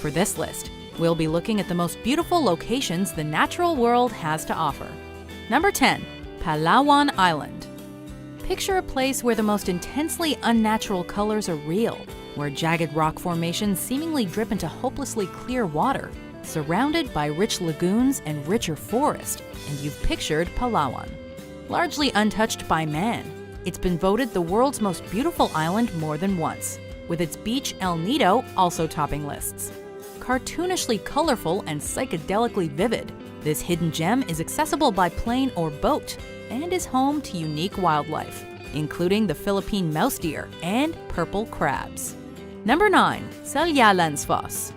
For this list, we'll be looking at the most beautiful locations the natural world has to offer. Number 10. Palawan Island. Picture a place where the most intensely unnatural colors are real, where jagged rock formations seemingly drip into hopelessly clear water, surrounded by rich lagoons and richer forest, and you've pictured Palawan. Largely untouched by man, it's been voted the world's most beautiful island more than once, with its beach El Nido also topping lists. Cartoonishly colorful and psychedelically vivid, this hidden gem is accessible by plane or boat and is home to unique wildlife, including the Philippine mouse deer and purple crabs. Number 9. Seljalandsfoss.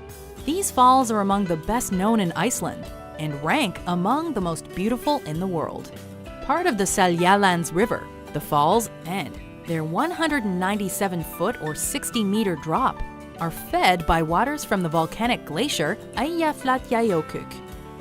These falls are among the best known in Iceland and rank among the most beautiful in the world. Part of the Seljalands River, the falls and their 197-foot or 60-meter drop are fed by waters from the volcanic glacier Eyjafjallajökull,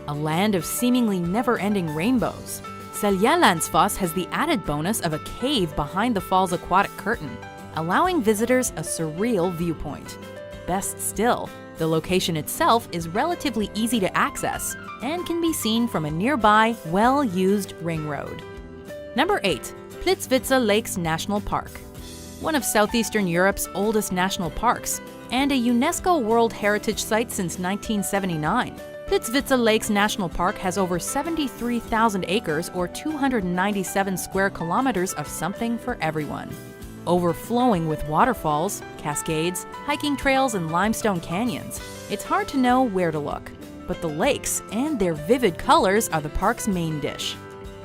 a land of seemingly never-ending rainbows. Seljalandsfoss has the added bonus of a cave behind the fall's aquatic curtain, allowing visitors a surreal viewpoint. Best still, the location itself is relatively easy to access and can be seen from a nearby, well-used ring road. Number 8. Plitvice Lakes National Park. One of southeastern Europe's oldest national parks and a UNESCO World Heritage Site since 1979. Plitvice Lakes National Park has over 73,000 acres or 297 square kilometers of something for everyone. Overflowing with waterfalls, cascades, hiking trails, and limestone canyons, it's hard to know where to look. But the lakes and their vivid colors are the park's main dish.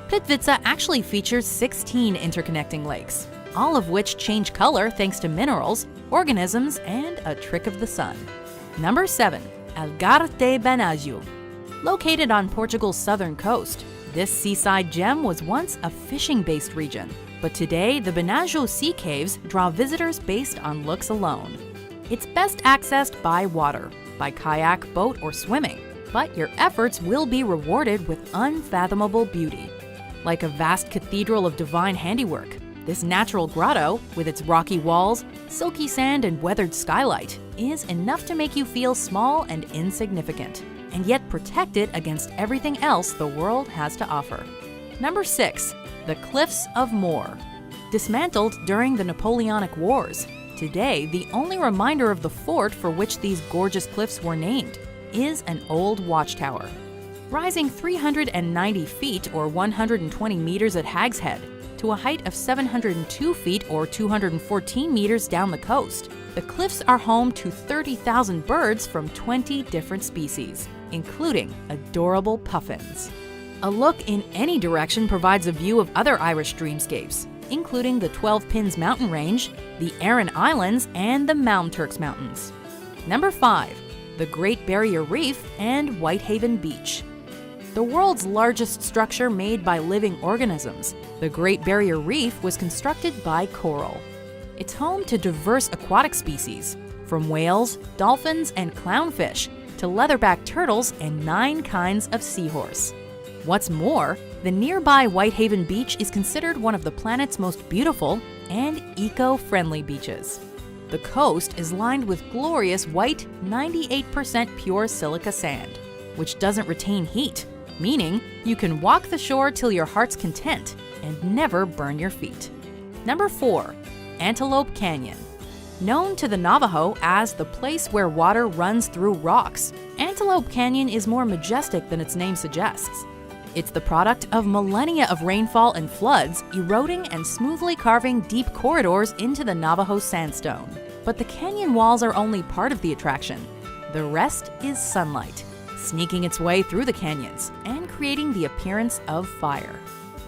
Plitvice actually features 16 interconnecting lakes, all of which change color thanks to minerals, organisms, and a trick of the sun. Number 7. Algar de Benagil. Located on Portugal's southern coast, this seaside gem was once a fishing-based region, but today the Benagil Sea Caves draw visitors based on looks alone. It's best accessed by water, by kayak, boat, or swimming, but your efforts will be rewarded with unfathomable beauty. Like a vast cathedral of divine handiwork, this natural grotto, with its rocky walls, silky sand, and weathered skylight, is enough to make you feel small and insignificant, and yet protected against everything else the world has to offer. Number 6. The Cliffs of Moher. Dismantled during the Napoleonic Wars, today the only reminder of the fort for which these gorgeous cliffs were named is an old watchtower. Rising 390 feet or 120 meters at Hag's Head to a height of 702 feet or 214 meters down the coast, the cliffs are home to 30,000 birds from 20 different species, including adorable puffins. A look in any direction provides a view of other Irish dreamscapes, including the 12 Pins mountain range, the Aran Islands, and the Mound Turks Mountains. Number 5. The Great Barrier Reef and Whitehaven Beach. The world's largest structure made by living organisms, the Great Barrier Reef was constructed by coral. It's home to diverse aquatic species, from whales, dolphins, and clownfish to leatherback turtles and 9 kinds of seahorse. What's more, the nearby Whitehaven Beach is considered one of the planet's most beautiful and eco-friendly beaches. The coast is lined with glorious white, 98% pure silica sand, which doesn't retain heat, meaning you can walk the shore till your heart's content and never burn your feet. Number 4. Antelope Canyon. Known to the Navajo as the place where water runs through rocks, Antelope Canyon is more majestic than its name suggests. It's the product of millennia of rainfall and floods eroding and smoothly carving deep corridors into the Navajo sandstone. But the canyon walls are only part of the attraction. The rest is sunlight, sneaking its way through the canyons and creating the appearance of fire.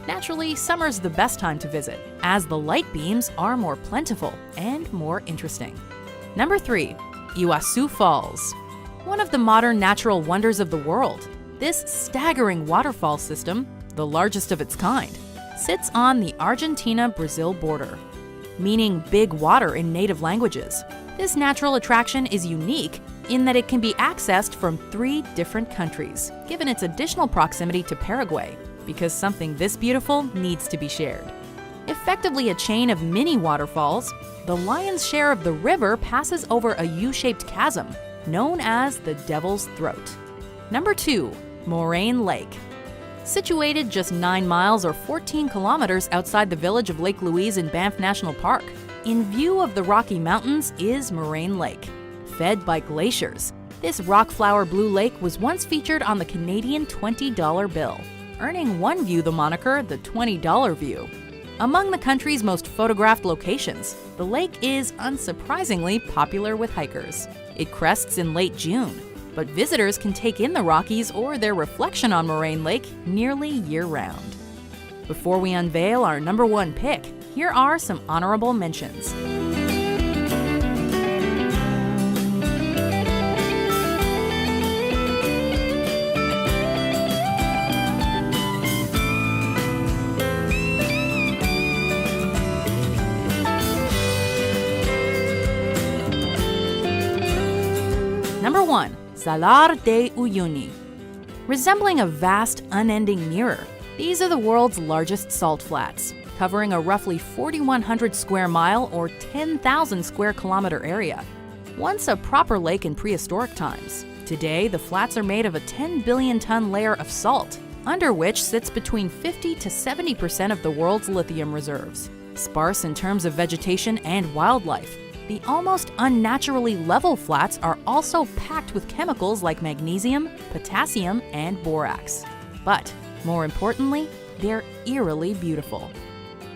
Naturally, summer's the best time to visit, as the light beams are more plentiful and more interesting. Number 3. Iguazu Falls. One of the modern natural wonders of the world, this staggering waterfall system, the largest of its kind, sits on the Argentina-Brazil border, meaning big water in native languages. This natural attraction is unique in that it can be accessed from 3 different countries, given its additional proximity to Paraguay, because something this beautiful needs to be shared. Effectively a chain of mini waterfalls, the lion's share of the river passes over a U-shaped chasm, known as the Devil's Throat. Number 2. Moraine Lake. Situated just 9 miles or 14 kilometers outside the village of Lake Louise in Banff National Park, in view of the Rocky Mountains is Moraine Lake. Fed by glaciers, this rock-flower blue lake was once featured on the Canadian $20 bill, earning one view the moniker the $20 view. Among the country's most photographed locations, the lake is unsurprisingly popular with hikers. It crests in late June, but visitors can take in the Rockies or their reflection on Moraine Lake nearly year-round. Before we unveil our number 1 pick, here are some honorable mentions. Number 1. Salar de Uyuni. Resembling a vast, unending mirror, these are the world's largest salt flats, covering a roughly 4,100 square mile or 10,000 square kilometer area. Once a proper lake in prehistoric times, today the flats are made of a 10 billion ton layer of salt, under which sits between 50 to 70% of the world's lithium reserves. Sparse in terms of vegetation and wildlife, the almost unnaturally level flats are also packed with chemicals like magnesium, potassium, and borax. But more importantly, they're eerily beautiful.